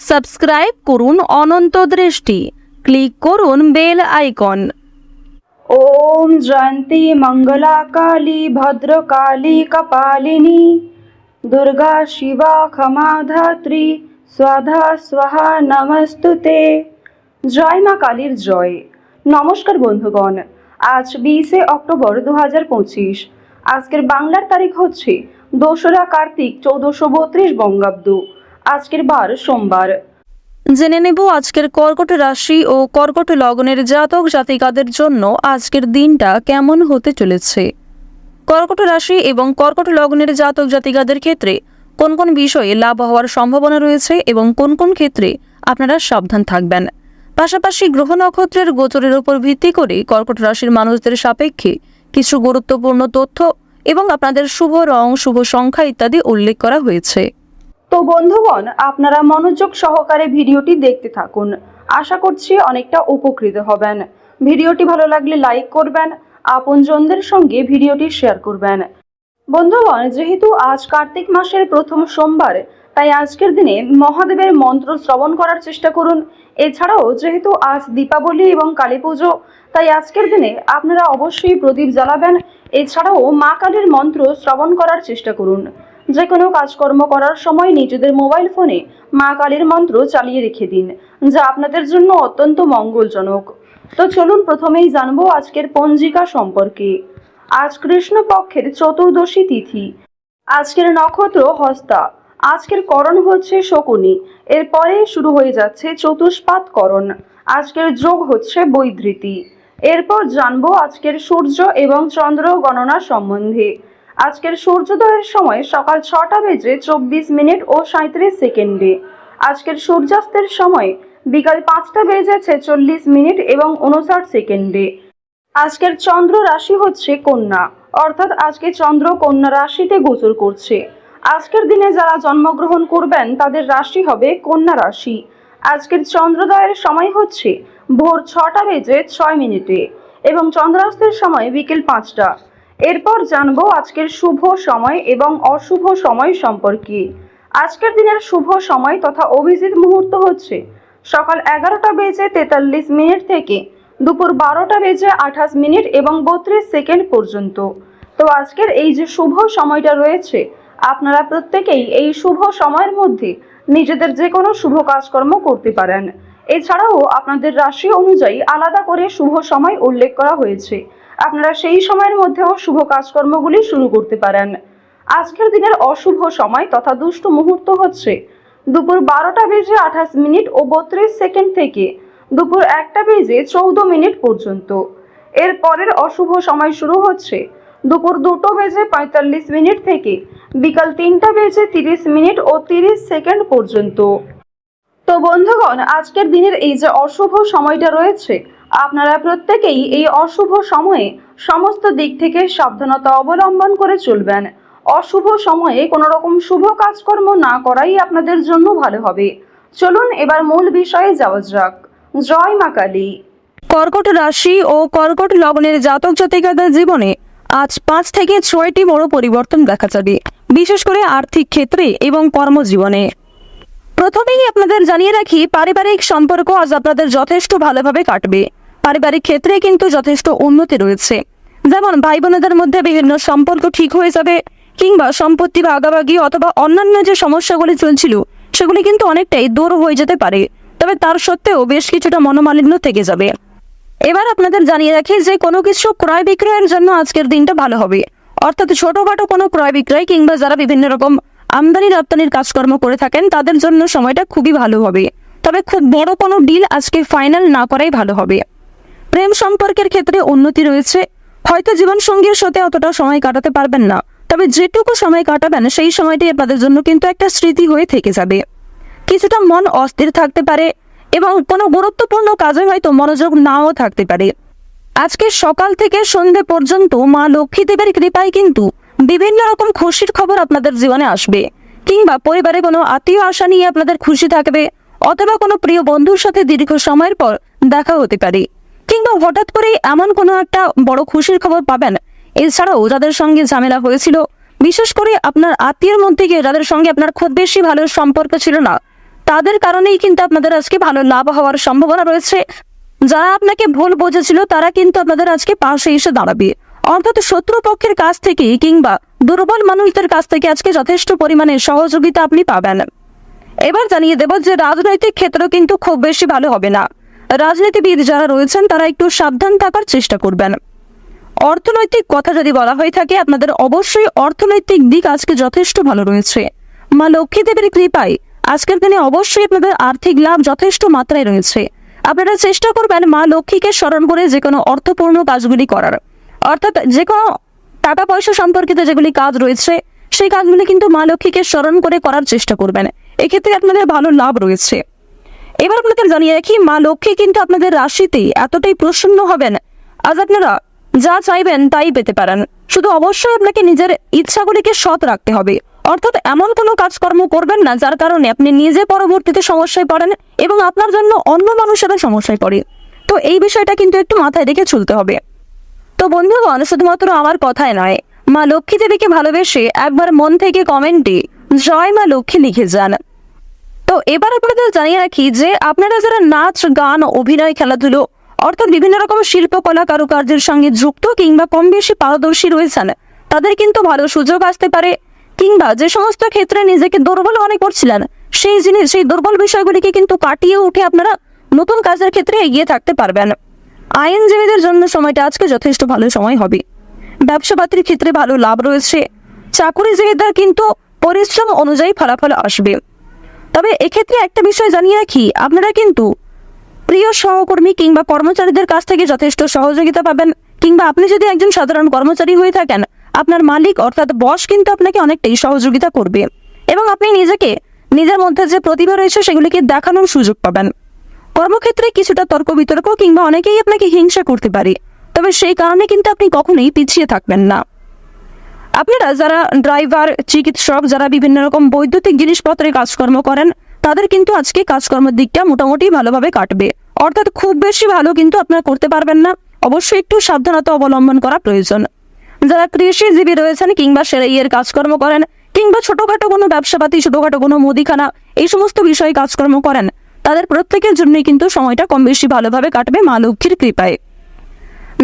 Subscribe করুন অনন্ত দৃষ্টি, click করুন বেল আইকন। ওম জয়ন্তী মঙ্গলা কালী ভদ্রকালী কপালিনী দুর্গা শিবা ক্ষমা ধাত্রী স্বাধা স্বাহা নমস্তুতে। জয় মা কালীর জয়। নমস্কার বন্ধুগণ, আজ 20শে অক্টোবর 2025। আজকের বাংলার তারিখ হচ্ছে 2রা কার্তিক 1432 বঙ্গাব্দ। আজকের বার সোমবার। জেনে নেব আজকের কর্কট রাশি ও কর্কট লগ্নের জাতক জাতিকাদের জন্য আজকের দিনটা কেমন হতে চলেছে। কর্কট রাশি এবং কর্কট লগ্নের জাতক জাতিকাদের ক্ষেত্রে কোন কোন বিষয়ে লাভ হওয়ার সম্ভাবনা রয়েছে এবং কোন কোন ক্ষেত্রে আপনারা সাবধান থাকবেন। পাশাপাশি গ্রহ নক্ষত্রের গোচরের উপর ভিত্তি করে কর্কট রাশির মানুষদের সাপেক্ষে কিছু গুরুত্বপূর্ণ তথ্য এবং আপনাদের শুভ রং, শুভ সংখ্যা ইত্যাদি উল্লেখ করা হয়েছে। তো বন্ধুগণ, আপনারা মনোযোগ সহকারে ভিডিওটি দেখতে থাকুন। আশা করছি অনেকটা উপকৃত হবেন। ভিডিওটি ভালো লাগলে লাইক করবেন, আপনজনদের সঙ্গে ভিডিওটি শেয়ার করবেন। বন্ধুগণ, যেহেতু আজ কার্তিক মাসের প্রথম সোমবার, তাই আজকের দিনে মহাদেবের মন্ত্র শ্রবণ করার চেষ্টা করুন। এছাড়াও যেহেতু আজ দীপাবলি এবং কালী পুজো, তাই আজকের দিনে আপনারা অবশ্যই প্রদীপ জ্বালাবেন। এছাড়াও মা কালীর মন্ত্র শ্রবণ করার চেষ্টা করুন। যে কোনো কাজকর্ম করার সময় নিজেদের মোবাইল ফোনে মা কালীর মন্ত্র চালিয়ে রেখে দিন, যা আপনাদের জন্য অত্যন্ত মঙ্গলজনক। তো চলুন প্রথমেই জানবো আজকের পঞ্জিকা সম্পর্কে। আজ কৃষ্ণপক্ষের চতুর্দশী তিথি। আজকের নক্ষত্র হস্তা। আজকের করণ হচ্ছে শকুনি। এরপরে শুরু হয়ে যাচ্ছে চতুষ্পাদ করণ। আজকের যোগ হচ্ছে বৈধৃতি। এরপর জানবো আজকের সূর্য এবং চন্দ্র গণনা সম্বন্ধে। আজকের সূর্যোদয়ের সময় সকাল 6টা বেজে 24 মিনিট ও 37 সেকেন্ডে। আজকের সূর্যাস্তের সময় বিকাল 5টা বেজে 46 মিনিট এবং 59 সেকেন্ডে। আজকের চন্দ্র রাশি হচ্ছে কন্যা, অর্থাৎ আজকে চন্দ্র কন্যা রাশিতে গোচর করছে। আজকের দিনে যারা জন্মগ্রহণ করবেন তাদের রাশি হবে কন্যা রাশি। আজকের চন্দ্রোদয়ের সময় হচ্ছে ভোর 6টা বেজে 6 মিনিটে এবং চন্দ্রাস্তের সময় বিকেল 5টা। এরপর জানবো আজকের শুভ সময় এবং অশুভ সময় সম্পর্কে। আজকের দিনের শুভ সময় তথা অভিজিৎ মুহূর্ত হচ্ছে সকাল 11টা বেজে 43 মিনিট থেকে দুপুর 12টা বেজে 28 মিনিট এবং 32 সেকেন্ড পর্যন্ত। তো আজকের এই যে শুভ সময়টা রয়েছে, আপনারা প্রত্যেকেই এই শুভ সময়ের মধ্যে নিজেদের যে কোনো শুভ কাজকর্ম করতে পারেন। এছাড়াও আপনাদের রাশি অনুযায়ী আলাদা করে শুভ সময় উল্লেখ করা হয়েছে। আপনারা সেই সময়ের মধ্যেও শুভ কাজকর্মগুলি শুরু করতে পারেন। আজকের দিনের অশুভ সময় তথা দুষ্ট মুহূর্ত হচ্ছে দুপুর 12টা বেজে 28 মিনিট ও 32 সেকেন্ড থেকে দুপুর 1টা বেজে 14 মিনিট পর্যন্ত। এর পরের অশুভ সময় শুরু হচ্ছে দুপুর 2টো বেজে 45 মিনিট থেকে বিকাল 3টা বেজে 30 মিনিট ও 30 সেকেন্ড পর্যন্ত। তো বন্ধুগণ, আজকের দিনের এই যে অশুভ সময়টা রয়েছে, আপনারা প্রত্যেকেই এই অশুভ সময়ে সমস্ত দিক থেকে সাবধানতা অবলম্বন করে চলবেন। অশুভ সময়ে কোনো রকম শুভ কাজকর্ম না করাই আপনাদের জন্য ভালো হবে। চলুন এবার মূল বিষয়ে যাওয়া যাক। জয় মা কালী। কর্কট রাশি ও কর্কট লগ্নের জাতক জাতিকাদের জীবনে আজ 5 থেকে 6টি বড় পরিবর্তন দেখা যাবে, বিশেষ করে আর্থিক ক্ষেত্রে এবং কর্মজীবনে। প্রথমেই আপনাদের জানিয়ে রাখি, পারিবারিক সম্পর্ক আজ আপনাদের যথেষ্ট ভালোভাবে কাটবে। পারিবারিক ক্ষেত্রে কিন্তু যথেষ্ট উন্নতি রয়েছে। যেমন ভাই বোনেদের মধ্যে বিভিন্ন সম্পর্ক ঠিক হয়ে যাবে, কিংবা সম্পত্তি ভাগাভাগি অথবা অন্যান্য যে সমস্যাগুলি চলছিল সেগুলি কিন্তু অনেকটাই দূর হয়ে যেতে পারে। তবে তার সত্ত্বেও বেশ কিছুটা মনোমালিন্য থেকে যাবে। এবার আপনাদের জানিয়ে রাখি যে কোনো কিছু ক্রয় বিক্রয়ের জন্য আজকের দিনটা ভালো হবে। অর্থাৎ ছোটখাটো কোনো ক্রয় বিক্রয় কিংবা যারা বিভিন্ন রকম আমদানি রপ্তানির কাজকর্ম করে থাকেন তাদের জন্য সময়টা খুবই ভালো হবে। তবে খুব বড় কোনো ডিল আজকে ফাইনাল না করাই ভালো হবে। প্রেম সম্পর্কের ক্ষেত্রে উন্নতি রয়েছে। হয়তো জীবনসঙ্গীর সাথে অতটা সময় কাটাতে পারবেন না, তবে যেটুকু সময় কাটাবেন সেই সময়টি আপনাদের জন্য কিন্তু একটা স্মৃতি হয়ে থেকে যাবে। কিছুটা মন অস্থির থাকতে পারে এবং কোনো গুরুত্বপূর্ণ কাজে হয়তো মনোযোগ নাও থাকতে পারে। আজকে সকাল থেকে সন্ধে পর্যন্ত মা লক্ষ্মী দেবের কৃপায় কিন্তু বিভিন্ন রকম খুশির খবর আপনাদের জীবনে আসবে, কিংবা পরিবারে কোনো আত্মীয় আশা নিয়ে আপনাদের খুশি থাকবে, অথবা কোনো প্রিয় বন্ধুর সাথে দীর্ঘ সময়ের পর দেখা হতে পারে, কিংবা হঠাৎ করে এমন কোনো একটা বড় খুশির খবর পাবেন। এছাড়াও যাদের সঙ্গে ঝামেলা হয়েছিল, বিশেষ করে আপনার আত্মীয়ের মধ্যে গিয়ে যাদের সঙ্গে আপনার খুব বেশি ভালো সম্পর্ক ছিল না, তাদের কারণেই কিন্তু আপনাদের আজকে ভালো লাভ হওয়ার সম্ভাবনা রয়েছে। যারা আপনাকে ভুল বুঝেছিল তারা কিন্তু আপনাদের আজকে পাশে এসে দাঁড়াবে, অর্থাৎ শত্রুপক্ষের কাছ থেকে কিংবা দুর্বল মানুষদের কাছ থেকে আজকে যথেষ্ট পরিমাণে সহযোগিতা আপনি পাবেন। এবার জানিয়ে দেব যে রাজনৈতিক ক্ষেত্র কিন্তু খুব বেশি ভালো হবে না। রাজনীতিবিদ যারা রয়েছেন তারা একটু সাবধান থাকার চেষ্টা করবেন। অর্থনৈতিক কথা যদি বলা হয়ে থাকে, আপনাদের অবশ্যই অর্থনৈতিক দিক আজকে যথেষ্ট ভালো রয়েছে। মা লক্ষ্মী দেবীর কৃপায় আজকের দিনে অবশ্যই আপনাদের আর্থিক লাভ যথেষ্ট মাত্রায় রয়েছে। আপনারা চেষ্টা করবেন মা লক্ষ্মীকে স্মরণ করে যে কোনো অর্থপূর্ণ কাজগুলি করার, অর্থাৎ যে কোনো টাকা পয়সা সম্পর্কিত যেগুলি কাজ রয়েছে সেই কাজগুলি কিন্তু মা লক্ষ্মীকে স্মরণ করে করার চেষ্টা করবেন। এক্ষেত্রে আপনাদের ভালো লাভ রয়েছে। এবার আপনাদের জানিয়ে রাখি, মা লক্ষ্মী কিন্তু আপনাদের রাশিতে এতটাই প্রসন্ন হবেন, আজ আপনারা যা চাইবেন তাই পেতে পারেন। শুধু অবশ্যই আপনাকে নিজের ইচ্ছাগুলিকে সৎ রাখতে হবে, অর্থাৎ এমন কোনো কাজকর্ম করবেন না যার কারণে আপনি নিজে পরবর্তীতে সমস্যায় পড়েন এবং আপনার জন্য অন্য মানুষেরা সমস্যায় পড়ে। তো এই বিষয়টা কিন্তু একটু মাথায় রেখে চলতে হবে। তো বন্ধুগণ, শুধুমাত্র আমার কথায় নয়, মা লক্ষ্মী দেবীকে ভালোবেসে একবার মন থেকে কমেন্টে জয় মা লক্ষ্মী লিখে যান। তো এবার আপনাদের জানিয়ে রাখি যে আপনারা যারা নাচ, গান, অভিনয়, খেলাধুলো অর্থাৎ বিভিন্ন রকম শিল্পকলা কারুকার্যের সঙ্গে যুক্ত কিংবা কম বেশি পারদর্শী রয়েছেন, তাদের কিন্তু ভালো সুযোগ আসতে পারে। কিংবা যে সমস্ত ক্ষেত্রে নিজেকে দুর্বল মনে করছিলেন সেই দুর্বল বিষয়গুলিকে কিন্তু কাটিয়ে উঠে আপনারা নতুন কাজের ক্ষেত্রে এগিয়ে থাকতে পারবেন। আইনজীবীদের জন্য সময়টা আজকে যথেষ্ট ভালো সময় হবে। ব্যবসাপাতির ক্ষেত্রে ভালো লাভ রয়েছে। চাকুরিজীবীদের কিন্তু পরিশ্রম অনুযায়ী ফলাফল আসবে। তবে এক্ষেত্রে একটা বিষয় জানিয়ে রাখি, আপনারা কিন্তু প্রিয় সহকর্মী কিংবা কর্মচারীদের কাছ থেকে যথেষ্ট সহযোগিতা পাবেন। কিংবা আপনি যদি একজন সাধারণ কর্মচারী হয়ে থাকেন, আপনার মালিক অর্থাৎ বস কিন্তু আপনাকে অনেকটাই সহযোগিতা করবে এবং আপনি নিজের মধ্যে যে প্রতিভা রয়েছে সেগুলিকে দেখানোর সুযোগ পাবেন। কর্মক্ষেত্রে কিছুটা তর্ক বিতর্ক কিংবা অনেকেই আপনাকে হিংসা করতে পারে, তবে সেই কারণে কিন্তু আপনি কখনোই পিছিয়ে থাকবেন না। আপনারা যারা ড্রাইভার, চিকিৎসক, যারা বিভিন্ন রকম বৈদ্যুতিক জিনিসপত্রে কাজকর্ম করেন, তাদের কিন্তু আজকে কাজকর্মের দিকটা মোটামুটি ভালোভাবে কাটবে, অর্থাৎ খুব বেশি ভালো কিন্তু আপনারা করতে পারবেন না। অবশ্যই একটু সাবধানতা অবলম্বন করা প্রয়োজন। যারা কৃষিজীবী রয়েছেন কিংবা সেলাইয়ের কাজকর্ম করেন কিংবা ছোটখাটো কোনো ব্যবসাপাতি, ছোটখাটো কোনো মুদিখানা, এই সমস্ত বিষয়ে কাজকর্ম করেন, তাদের প্রত্যেকের জন্যই কিন্তু সময়টা কম বেশি ভালোভাবে কাটবে মা লক্ষ্মীর কৃপায়।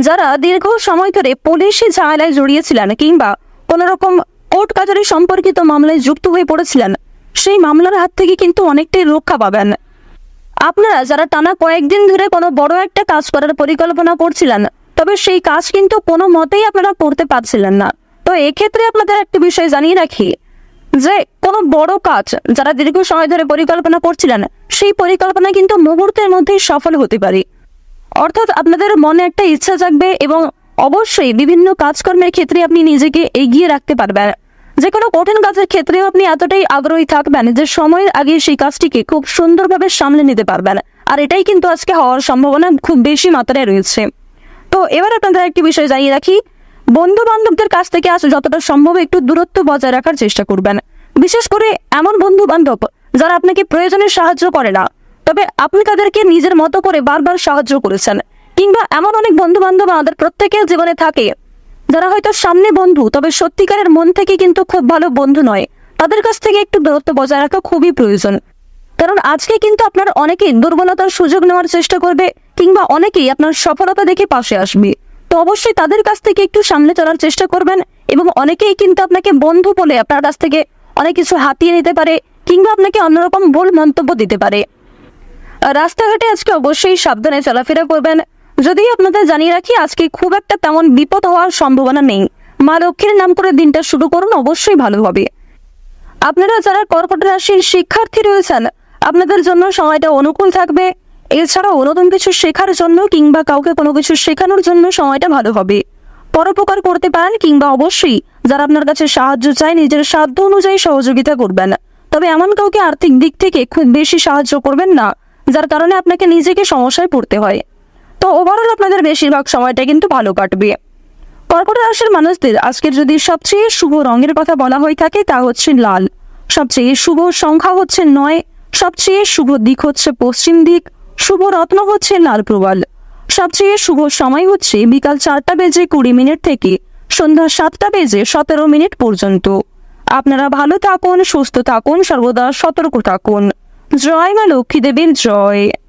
যারা দীর্ঘ সময় ধরে পুলিশি ঝামেলায় জড়িয়েছিলেন কিংবা কোনো রকম কোর্ট কাচারি সম্পর্কিত মামলায় যুক্ত হয়ে পড়েছিলেন, সেই মামলার হাত থেকে কিন্তু অনেকটাই রক্ষা পাবেন। আপনারা যারা টানা কয়েকদিন ধরে কোনো বড় একটা কাজ করার পরিকল্পনা করছিলেন, তবে সেই কাজ কিন্তু কোনো মতেই আপনারা করতে পারছিলেন না, তো এক্ষেত্রে আপনাদের একটা বিষয় জানিয়ে রাখি যে কোনো বড় কাজ যারা দীর্ঘ সময় ধরে পরিকল্পনা করছিলেন, সেই পরিকল্পনা কিন্তু মুহূর্তের মধ্যেই সফল হতে পারে। অর্থাৎ আপনাদের মনে একটা ইচ্ছা জাগবে এবং অবশ্যই বিভিন্ন কাজকর্মের ক্ষেত্রে আপনি নিজেকে এগিয়ে রাখতে পারবেন। যে কোনো কঠিন কাজের ক্ষেত্রেও আপনি এতটাই আগ্রহী থাকবেন যে সময়ের আগে সেই কাজটিকে খুব সুন্দরভাবে সামলে নিতে পারবেন, আর এটাই কিন্তু আজকে হওয়ার সম্ভাবনা খুব বেশি মাত্রায় রয়েছে। তো এবার আপনাদের একটি বিষয় জানিয়ে রাখি, বন্ধু বান্ধবদের কাছ থেকে আজ যতটা সম্ভব একটু দূরত্ব বজায় রাখার চেষ্টা করবেন। বিশেষ করে এমন বন্ধু বান্ধব যারা আপনাকে প্রয়োজনে সাহায্য করে না, তবে আপনি তাদেরকে নিজের মতো করে বারবার সাহায্য করেছেন। কিংবা এমন অনেক বন্ধু বান্ধব আমাদের প্রত্যেকের জীবনে থাকে যারা হয়তো সামনে বন্ধু, তবে সত্যিকারের মন থেকে কিন্তু খুব ভালো বন্ধু নয়। তাদের কাছ থেকে একটু দূরত্ব বজায় রাখা খুবই প্রয়োজন, কারণ আজকে কিন্তু আপনার অনেকেই দুর্বলতার সুযোগ নেওয়ার চেষ্টা করবে কিংবা অনেকেই আপনার সফলতা দেখে পাশে আসবে। তো অবশ্যই তাদের কাছ থেকে একটু সামনে চলার চেষ্টা করবেন এবং অনেকেই কিন্তু আপনাকে বন্ধু বলে আপনার কাছ থেকে অনেক কিছু হাতিয়ে নিতে পারে কিংবা আপনাকে অন্যরকম ভুল মন্তব্য দিতে পারে। রাস্তাঘাটে আজকে অবশ্যই সাবধানে চলাফেরা করবেন। যদিও আপনাদের জানিয়ে রাখি, আজকে খুব একটা তেমন বিপদ হওয়ার সম্ভাবনা নেই। মা লক্ষ্মীর নাম করে দিনটা শুরু করুন, অবশ্যই ভালো হবে। আপনারা যারা কর্কট রাশির শিক্ষার্থী রয়েছেন, আপনাদের জন্য সময়টা অনুকূল থাকবে। এছাড়াও নতুন কিছু শেখার জন্য কিংবা কাউকে কোনো কিছু শেখানোর জন্য সময়টা ভালো হবে। পরোপকার করতে পারেন কিংবা অবশ্যই যারা আপনার কাছে সাহায্য চায় নিজের সাধ্য অনুযায়ী সহযোগিতা করবেন। তবে এমন কাউকে আর্থিক দিক থেকে খুব বেশি সাহায্য করবেন না যার কারণে আপনাকে নিজেকে সমস্যায় পড়তে হয়। তো ওভারঅল আপনাদের বেশিরভাগ সময়টা কিন্তু ভালো কাটবে। কর্কট রাশির মানুষদের আজকের যদি সবচেয়ে শুভ রঙের কথা বলা হয়ে থাকে তা হচ্ছে লাল। সবচেয়ে শুভ সংখ্যা হচ্ছে 9, সবচেয়ে শুভ দিক হচ্ছে পশ্চিম দিক, শুভ রত্ন হচ্ছে লাল প্রবাল। সবচেয়ে শুভ সময় হচ্ছে বিকাল 4:20 থেকে সন্ধ্যা 7:17 পর্যন্ত। আপনারা ভালো থাকুন, সুস্থ থাকুন, সর্বদা সতর্ক থাকুন। জয় মা লক্ষ্মী দেবীর জয়।